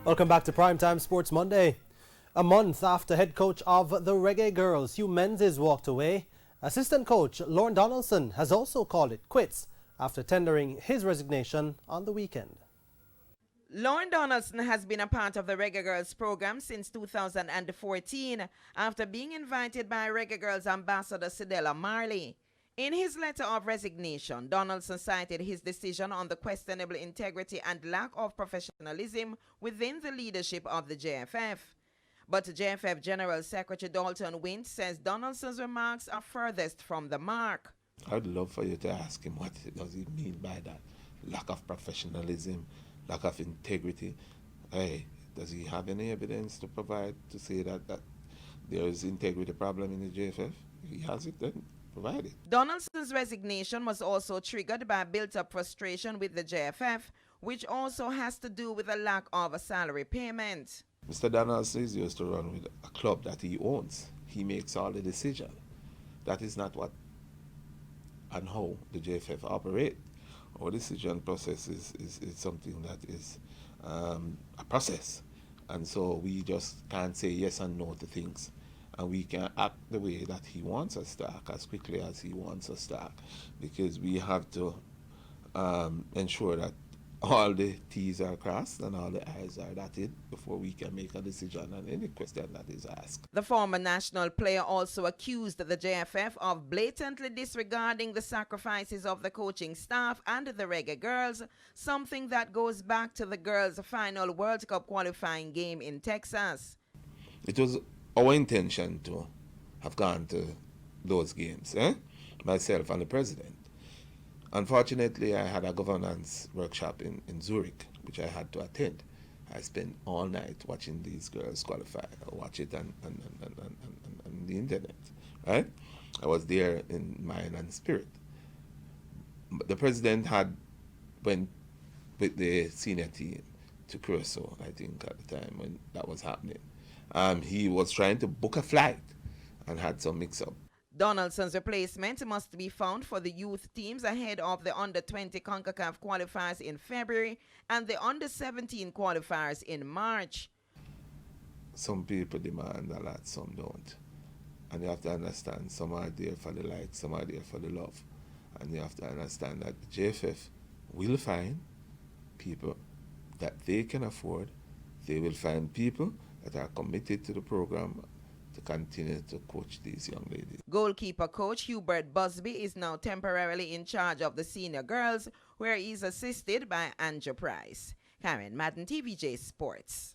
Welcome back to Primetime Sports Monday. A month after head coach of the Reggae Girlz, Hugh Menzies, walked away, assistant coach Lorne Donaldson has also called it quits after tendering his resignation on the weekend. Lorne Donaldson has been a part of the Reggae Girlz program since 2014 after being invited by Reggae Girlz ambassador Sidella Marley. In his letter of resignation, Donaldson cited his decision on the questionable integrity and lack of professionalism within the leadership of the JFF. But JFF General Secretary Dalton Wint says Donaldson's remarks are furthest from the mark. I'd love for you to ask him what does he mean by that. Lack of professionalism, lack of integrity. Hey, does he have any evidence to provide to say that there is integrity problem in the JFF? If he has it, then provide it. Donaldson's resignation was also triggered by built-up frustration with the JFF, which also has to do with a lack of a salary payment. Mr. Donaldson is used to run with a club that he owns. He makes all the decisions. That is not what and how the JFF operate. Our decision process is something that is a process. And so we just can't say yes and no to things. And we can act the way that he wants us to act, as quickly as he wants us to act. Because we have to ensure that all the T's are crossed and all the I's are dotted before we can make a decision on any question that is asked. The former national player also accused the JFF of blatantly disregarding the sacrifices of the coaching staff and the Reggae Girlz, something that goes back to the girls' final World Cup qualifying game in Texas. It was our intention to have gone to those games, myself and the president. Unfortunately, I had a governance workshop in Zurich, which I had to attend. I spent all night watching these girls qualify. I watch it on the internet, right? I was there in mind and spirit. But the president went with the senior team to Curacao, I think, at the time when that was happening. He was trying to book a flight and had some mix-up. Donaldson's replacement must be found for the youth teams ahead of the Under-20 CONCACAF qualifiers in February and the Under-17 qualifiers in March. Some people demand a lot, some don't. And you have to understand, some are there for the like, some are there for the love. And you have to understand that the JFF will find people that they can afford. They will find people that are committed to the program to continue to coach these young ladies. Goalkeeper coach Hubert Busby is now temporarily in charge of the senior girls, where he is assisted by Andrew Price. Karen Madden, TVJ Sports.